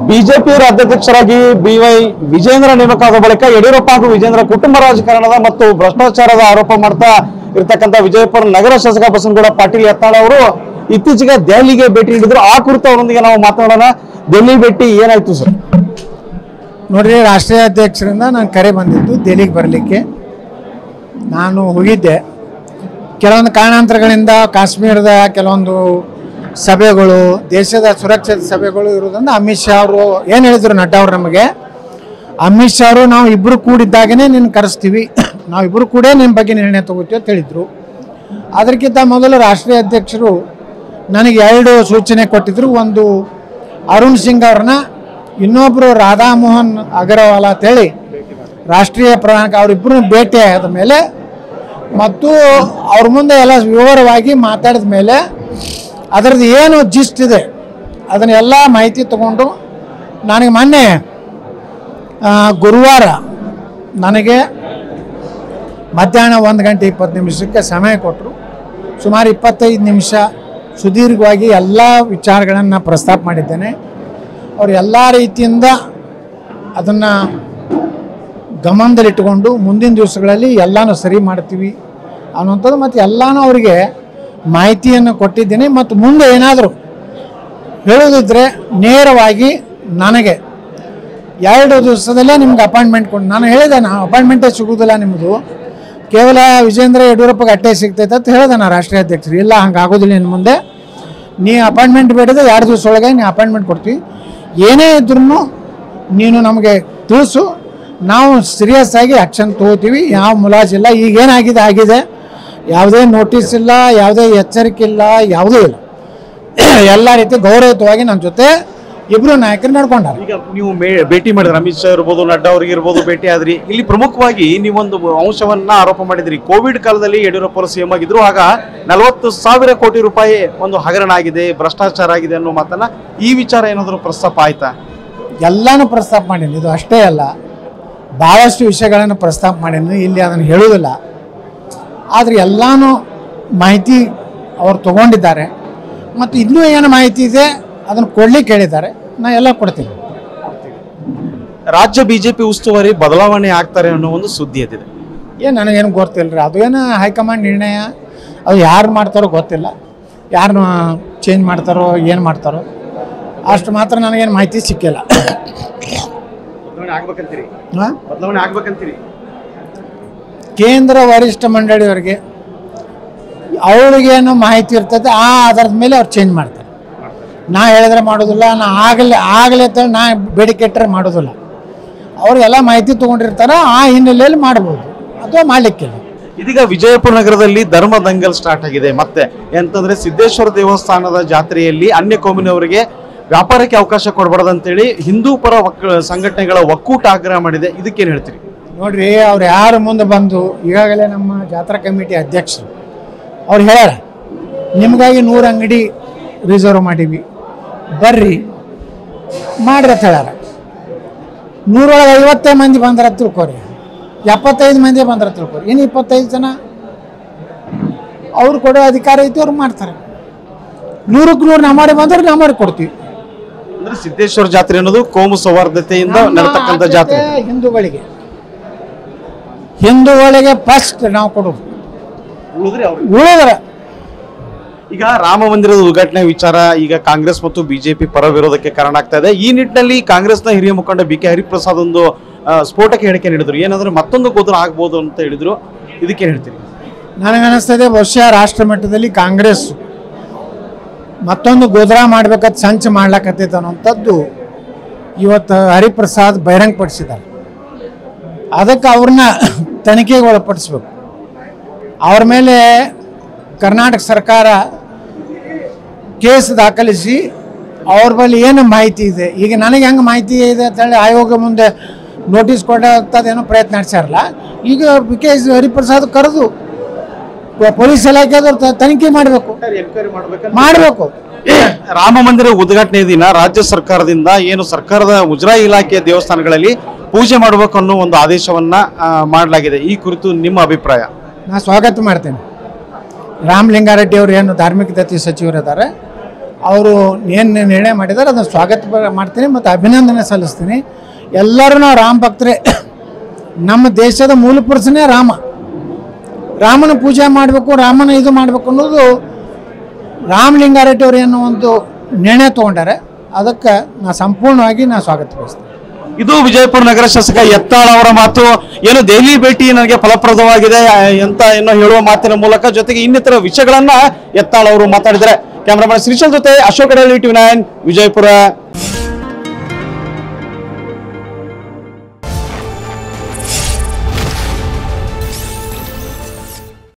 BJP ರಾಜ್ಯಾಧ್ಯಕ್ಷರಾಗಿ BY Vijendra ನೇಮಕವಾದ ಬಳಿಕ ಯಡಿಯೂರಪ್ಪ ಹಾಗೂ ವಿಜೇಂದ್ರ ಕುಟುಂಬ ರಾಜಕಾರಣದ ಮತ್ತು ಭ್ರಷ್ಟಾಚಾರದ ಆರೋಪ ಮಾಡ್ತಾ ಇರತಕ್ಕಂತ ವಿಜಯಪುರ ನಗರ ಶಾಸಕ ಬಸನಗೌಡ ಪಾಟೀಲ್ ಯತ್ನಾಳ್ ಅವರು ಇತ್ತೀಚೆಗೆ ದೆಹಲಿಗೆ ಭೇಟಿ ನೀಡಿದ್ರು. ಆ ಕುರಿತು ಅವರೊಂದಿಗೆ ನಾವು ಮಾತನಾಡೋಣ. ದೆಹಲಿ ಭೇಟಿ ಏನಾಯ್ತು ಸರ್? ನೋಡ್ರಿ, ರಾಷ್ಟ್ರೀಯ ಅಧ್ಯಕ್ಷರಿಂದ ನಾನು ಕರೆ ಬಂದಿದ್ದು ದೆಹಲಿಗೆ ಬರಲಿಕ್ಕೆ. ನಾನು ಹೋಗಿದ್ದೆ. ಕೆಲವೊಂದು ಕಾರಣಾಂತರಗಳಿಂದ ಕಾಶ್ಮೀರದ ಕೆಲವೊಂದು ಸಭೆಗಳು, ದೇಶದ ಸುರಕ್ಷಿತ ಸಭೆಗಳು ಇರೋದ್ರಿಂದ ಅಮಿತ್ ಶಾ ಅವರು ಏನು ಹೇಳಿದ್ರು, ನಡ್ಡಾ ಅವರು ನಮಗೆ, ಅಮಿತ್ ಶಾ ಅವರು ನಾವು ಇಬ್ಬರು ಕೂಡಿದ್ದಾಗೇ ನಿನ್ನ ಕರೆಸ್ತೀವಿ, ನಾವಿಬ್ಬರು ಕೂಡ ನಿಮ್ಮ ಬಗ್ಗೆ ನಿರ್ಣಯ ತಗೋತೀವಿ ಅಂತ ಹೇಳಿದರು. ಅದಕ್ಕಿಂತ ಮೊದಲು ರಾಷ್ಟ್ರೀಯ ಅಧ್ಯಕ್ಷರು ನನಗೆ 2 ಸೂಚನೆ ಕೊಟ್ಟಿದ್ದರು. ಒಂದು ಅರುಣ್ ಸಿಂಗ್ ಅವ್ರನ್ನ, ಇನ್ನೊಬ್ಬರು ರಾಧಾಮೋಹನ್ ಅಗರ್ವಾಲ್ ಅಂತೇಳಿ ರಾಷ್ಟ್ರೀಯ ಪ್ರಧಾನ, ಅವರಿಬ್ಬರು ಭೇಟಿ ಆದ ಮೇಲೆ ಮತ್ತು ಅವ್ರ ಮುಂದೆ ಎಲ್ಲ ವಿವರವಾಗಿ ಮಾತಾಡಿದ ಮೇಲೆ ಅದರದ್ದು ಏನು ಜಿಸ್ಟ್ ಇದೆ ಅದನ್ನೆಲ್ಲ ಮಾಹಿತಿ ತಗೊಂಡು ನನಗೆ ಮೊನ್ನೆ ಗುರುವಾರ ನನಗೆ ಮಧ್ಯಾಹ್ನ 1:20 ಸಮಯ ಕೊಟ್ಟರು. ಸುಮಾರು 25 ನಿಮಿಷ ಸುದೀರ್ಘವಾಗಿ ಎಲ್ಲ ವಿಚಾರಗಳನ್ನು ಪ್ರಸ್ತಾಪ ಮಾಡಿದ್ದೇನೆ. ಅವರು ಎಲ್ಲ ರೀತಿಯಿಂದ ಅದನ್ನು ಗಮನದಲ್ಲಿಟ್ಟುಕೊಂಡು ಮುಂದಿನ ದಿವಸಗಳಲ್ಲಿ ಎಲ್ಲನೂ ಸರಿ ಮಾಡ್ತೀವಿ ಅನ್ನುವಂಥದ್ದು ಮತ್ತು ಎಲ್ಲನೂ ಅವರಿಗೆ ಮಾಹಿತಿಯನ್ನು ಕೊಟ್ಟಿದ್ದೇನೆ. ಮತ್ತು ಮುಂದೆ ಏನಾದರೂ ಹೇಳೋದಿದ್ದರೆ ನೇರವಾಗಿ ನನಗೆ 2 ದಿವಸದಲ್ಲೇ ನಿಮ್ಗೆ ಅಪಾಯಿಂಟ್ಮೆಂಟ್ ಕೊಟ್ಟು, ನಾನು ಹೇಳಿದೆ ನಾನು ಅಪಾಯಿಂಟ್ಮೆಂಟೇ ಸಿಗೋದಿಲ್ಲ ನಿಮ್ಮದು, ಕೇವಲ ವಿಜೇಂದ್ರ ಯಡಿಯೂರಪ್ಪಗೆ ಅಟ್ಟೆ ಸಿಗ್ತೈತೆ ಅಂತ ಹೇಳಿದೆ ನಾನು ರಾಷ್ಟ್ರೀಯ ಅಧ್ಯಕ್ಷರು. ಇಲ್ಲ, ಹಂಗೆ ಆಗೋದಿಲ್ಲ, ಇನ್ನು ಮುಂದೆ ನೀ ಅಪಾಯಿಂಟ್ಮೆಂಟ್ ಬೇಡಿದೆ 2 ದಿವಸ ಒಳಗೆ ನೀವು ಅಪಾಯಿಂಟ್ಮೆಂಟ್ ಕೊಡ್ತೀವಿ, ಏನೇ ಇದ್ರೂ ನೀನು ನಮಗೆ ತಿಳಿಸು, ನಾವು ಸೀರಿಯಸ್ ಆಗಿ ಆ್ಯಕ್ಷನ್ ತೊಗೋತೀವಿ, ಯಾವ ಮುಲಾಜಿಲ್ಲ. ಈಗೇನಾಗಿದೆ ಆಗಿದೆ, ಯಾವುದೇ ನೋಟಿಸ್ ಇಲ್ಲ, ಯಾವುದೇ ಎಚ್ಚರಿಕೆ ಇಲ್ಲ, ಯಾವುದೂ ಇಲ್ಲ. ಎಲ್ಲ ರೀತಿ ಗೌರವಯುತವಾಗಿ ನನ್ನ ಜೊತೆ ಇಬ್ಬರು ನಾಯಕರು ನಡ್ಕೊಂಡಾರೆ. ಈಗ ನೀವು ಭೇಟಿ ಮಾಡಿದ್ರೆ ಅಮಿತ್ ಶಾ ಇರ್ಬೋದು, ನಡ್ಡಾ ಅವ್ರಿಗೆ ಇರ್ಬೋದು, ಭೇಟಿ ಆದ್ರಿ. ಇಲ್ಲಿ ಪ್ರಮುಖವಾಗಿ ನೀವೊಂದು ಅಂಶವನ್ನ ಆರೋಪ ಮಾಡಿದ್ರಿ. ಕೋವಿಡ್ ಕಾಲದಲ್ಲಿ ಯಡಿಯೂರಪ್ಪ ಅವರು CM ಆಗಿದ್ರು, ಆಗ 40,000 ಕೋಟಿ ರೂಪಾಯಿ ಒಂದು ಹಗರಣ ಆಗಿದೆ, ಭ್ರಷ್ಟಾಚಾರ ಆಗಿದೆ ಅನ್ನೋ ಮಾತನ್ನ, ಈ ವಿಚಾರ ಏನಾದರೂ ಪ್ರಸ್ತಾಪ ಆಯ್ತಾ? ಎಲ್ಲನೂ ಪ್ರಸ್ತಾಪ ಮಾಡೀನಿ. ಇದು ಅಷ್ಟೇ ಅಲ್ಲ, ಭಾಳಷ್ಟು ವಿಷಯಗಳನ್ನು ಪ್ರಸ್ತಾಪ ಮಾಡೀನಿ, ಇಲ್ಲಿ ಅದನ್ನು ಹೇಳೋದಿಲ್ಲ. ಆದರೆ ಎಲ್ಲನೂ ಮಾಹಿತಿ ಅವ್ರು ತೊಗೊಂಡಿದ್ದಾರೆ ಮತ್ತು ಇನ್ನೂ ಏನು ಮಾಹಿತಿ ಇದೆ ಅದನ್ನು ಕೊಡ್ಲಿಕ್ಕೆ ಹೇಳಿದ್ದಾರೆ, ನಾ ಎಲ್ಲ ಕೊಡ್ತೀನಿ. ರಾಜ್ಯ ಬಿಜೆಪಿ ಉಸ್ತುವಾರಿ ಬದಲಾವಣೆ ಆಗ್ತಾರೆ ಅನ್ನೋ ಒಂದು ಸುದ್ದಿ ಎದ್ದಿದೆ. ನನಗೇನು ಗೊತ್ತಿಲ್ಲ ರೀ, ಅದು ಏನು ಹೈಕಮಾಂಡ್ ನಿರ್ಣಯ, ಅದು ಯಾರು ಮಾಡ್ತಾರೋ ಗೊತ್ತಿಲ್ಲ, ಯಾರನ್ನ ಚೇಂಜ್ ಮಾಡ್ತಾರೋ ಏನು ಮಾಡ್ತಾರೋ, ಅಷ್ಟು ಮಾತ್ರ ನನಗೇನು ಮಾಹಿತಿ ಸಿಕ್ಕಿಲ್ಲ. ಬದಲಾವಣೆ ಆಗ್ಬೇಕಂತೀರಿ? ಕೇಂದ್ರ ವರಿಷ್ಠ ಮಂಡಳಿಯವರಿಗೆ ಅವ್ರಿಗೇನು ಮಾಹಿತಿ ಇರ್ತದೆ ಆ ಆಧಾರದ ಮೇಲೆ ಅವ್ರು ಚೇಂಜ್ ಮಾಡ್ತಾರೆ. ನಾ ಹೇಳಿದ್ರೆ ಮಾಡೋದಿಲ್ಲ, ನಾ ಆಗಲೇ ಅಂತೇಳಿ ನಾ ಬೇಡಿಕೆ ಇಟ್ಟರೆ ಮಾಡೋದಿಲ್ಲ. ಅವ್ರಿಗೆಲ್ಲ ಮಾಹಿತಿ ತೊಗೊಂಡಿರ್ತಾರೆ, ಆ ಹಿನ್ನೆಲೆಯಲ್ಲಿ ಮಾಡ್ಬೋದು ಅಥವಾ ಮಾಡಲಿಕ್ಕಿಲ್ಲ. ಇದೀಗ ವಿಜಯಪುರ ನಗರದಲ್ಲಿ ಧರ್ಮ ದಂಗಲ್ ಸ್ಟಾರ್ಟ್ ಆಗಿದೆ. ಮತ್ತೆ ಎಂತಂದ್ರೆ ಸಿದ್ದೇಶ್ವರ ದೇವಸ್ಥಾನದ ಜಾತ್ರೆಯಲ್ಲಿ ಅನ್ಯ ಕೋಮಿನವರಿಗೆ ವ್ಯಾಪಾರಕ್ಕೆ ಅವಕಾಶ ಕೊಡಬಾರ್ದು ಅಂತೇಳಿ ಹಿಂದೂ ಪರ ಸಂಘಟನೆಗಳ ಒಕ್ಕೂಟ ಆಗ್ರಹ ಮಾಡಿದೆ. ಇದಕ್ಕೇನು ಹೇಳ್ತೀರಿ? ನೋಡ್ರಿ, ಅವ್ರು ಯಾರು ಮುಂದೆ ಬಂದು ಈಗಾಗಲೇ ನಮ್ಮ ಜಾತ್ರಾ ಕಮಿಟಿ ಅಧ್ಯಕ್ಷರು ಅವ್ರು ಹೇಳ್ಯಾರ, ನಿಮಗಾಗಿ 100 ಅಂಗಡಿ ರಿಸರ್ವ್ ಮಾಡೀವಿ, ಬರ್ರಿ ಮಾಡ್ರಿ ಅಂತ ಹೇಳ್ಯಾರ. 100 ಮಂದಿ ಬಂದ್ರೆ ತಿಳ್ಕೊರಿ, 75 ಮಂದಿ ಬಂದ್ರೆ ತಿಳ್ಕೊರಿ, ಇನ್ನು 25 ಜನ ಅವ್ರು ಕೊಡೋ ಅಧಿಕಾರ ಐತಿ, ಅವ್ರು ಮಾಡ್ತಾರೆ. 100ಕ್ಕೆ 100 ನಮ್ಮಡಿ ಬಂದ್ರೆ ನಮ್ಮಡಿ ಕೊಡ್ತೀವಿ. ಅಂದ್ರೆ ಸಿದ್ದೇಶ್ವರ ಜಾತ್ರೆ ಅನ್ನೋದು ಕೋಮು ಸೌಹಾರ್ದತೆಯಿಂದ ನಡೆತಕ್ಕಂಥ ಜಾತ್ರೆ. ಹಿಂದೂಗಳಿಗೆ ಫಸ್ಟ್ ನಾವು ಕೊಡೋದು, ಉಳಿದ್ರೆ ಈಗ ರಾಮ ಮಂದಿರದ ಉದ್ಘಾಟನೆ ವಿಚಾರ ಈಗ ಕಾಂಗ್ರೆಸ್ ಮತ್ತು ಬಿಜೆಪಿ ಪರ ವಿರೋಧಕ್ಕೆ ಕಾರಣ ಆಗ್ತಾ ಇದೆ. ಈ ನಿಟ್ಟಿನಲ್ಲಿ ಕಾಂಗ್ರೆಸ್ನ ಹಿರಿಯ ಮುಖಂಡ BK ಹರಿಪ್ರಸಾದ್ ಒಂದು ಸ್ಫೋಟಕ ಹೇಳಿಕೆ ನೀಡಿದ್ರು. ಏನಾದ್ರೆ ಮತ್ತೊಂದು ಗೋತ್ರ ಆಗ್ಬೋದು ಅಂತ ಹೇಳಿದ್ರು. ಇದಕ್ಕೇನು ಹೇಳ್ತೀರಿ? ನನಗನ್ನಿಸ್ತದೆ ಬಹುಶಃ ರಾಷ್ಟ್ರ ಮಟ್ಟದಲ್ಲಿ ಕಾಂಗ್ರೆಸ್ ಮತ್ತೊಂದು ಗೋದ್ರ ಮಾಡ್ಬೇಕಂತ ಸಂಚು ಮಾಡ್ಲಕತ್ತೈತೆ ಅನ್ನೋಂಥದ್ದು ಇವತ್ತು ಹರಿಪ್ರಸಾದ್ ಬಹಿರಂಗಪಡಿಸಿದ್ದಾರೆ. ಅದಕ್ಕೆ ಅವ್ರನ್ನ ತನಿಖೆಗೆ ಒಳಪಡಿಸ್ಬೇಕು. ಅವ್ರ ಮೇಲೆ ಕರ್ನಾಟಕ ಸರ್ಕಾರ ಕೇಸ್ ದಾಖಲಿಸಿ ಅವ್ರ ಬಳಿ ಏನು ಮಾಹಿತಿ ಇದೆ, ಈಗ ನನಗೆ ಹೆಂಗೆ ಮಾಹಿತಿ ಇದೆ ಅಂತೇಳಿ ಆಯೋಗ ಮುಂದೆ ನೋಟಿಸ್ ಕೊಡೋಂಥದ್ದೇನೋ ಪ್ರಯತ್ನ ನಡೆಸ್ಯಾರಲ್ಲ, ಈಗ BK ಹರಿಪ್ರಸಾದ್ ಕರೆದು ಪೊಲೀಸ್ ಇಲಾಖೆದವ್ರು ತನಿಖೆ ಮಾಡಬೇಕು. ರಾಮ ಮಂದಿರ ಉದ್ಘಾಟನೆ ದಿನ ರಾಜ್ಯ ಸರ್ಕಾರದಿಂದ ಏನು ಸರ್ಕಾರದ ಮುಜರಾಯಿ ಇಲಾಖೆಯ ದೇವಸ್ಥಾನಗಳಲ್ಲಿ ಪೂಜೆ ಮಾಡಬೇಕು ಅನ್ನೋ ಒಂದು ಆದೇಶವನ್ನ ಮಾಡಲಾಗಿದೆ. ಈ ಕುರಿತು ನಿಮ್ಮ ಅಭಿಪ್ರಾಯ? ನಾ ಸ್ವಾಗತ ಮಾಡ್ತೇನೆ. ರಾಮಲಿಂಗಾರೆಡ್ಡಿ ಅವರು ಏನು ಧಾರ್ಮಿಕ ದತ್ತಿ ಸಚಿವರಿದ್ದಾರೆ ಅವರು ಏನು ನಿರ್ಣಯ ಮಾಡಿದ್ದಾರೆ ಅದನ್ನು ಸ್ವಾಗತ ಮಾಡ್ತೀನಿ ಮತ್ತು ಅಭಿನಂದನೆ ಸಲ್ಲಿಸ್ತೀನಿ. ಎಲ್ಲರೂ ನಾವು ರಾಮ ಭಕ್ತರೇ. ನಮ್ಮ ದೇಶದ ಮೂಲ ಪುರುಷನೇ ರಾಮ. ರಾಮನ ಪೂಜೆ ಮಾಡಬೇಕು, ರಾಮನ ಇದು ಮಾಡಬೇಕು ಅನ್ನೋದು ರಾಮಲಿಂಗಾರೆಡ್ಡಿ ಅವರು ಏನೋ ಒಂದು ನಿರ್ಣಯ ತೊಗೊಂಡಾರೆ. ಅದಕ್ಕೆ ಸಂಪೂರ್ಣವಾಗಿ ಸ್ವಾಗತ ಪಡಿಸ್ತೀನಿ. ಇದು ವಿಜಯಪುರ ನಗರ ಶಾಸಕ ಯತ್ನಾಳ್ ಅವರ ಮಾತು. ಏನು ದೆಹಲಿ ಭೇಟಿ ನನಗೆ ಫಲಪ್ರದವಾಗಿದೆ ಅಂತ ಏನೋ ಹೇಳುವ ಮಾತಿನ ಮೂಲಕ ಜೊತೆಗೆ ಇನ್ನಿತರ ವಿಷಯಗಳನ್ನ ಯತ್ನಾಳ್ ಅವರು ಮಾತಾಡಿದ್ದಾರೆ. ಕ್ಯಾಮರಾಮನ್ ಶ್ರೀಶಾಂತ್ ಜೊತೆ ಅಶೋಕ್ ಅಡಳಿ, TV9 ವಿಜಯಪುರ.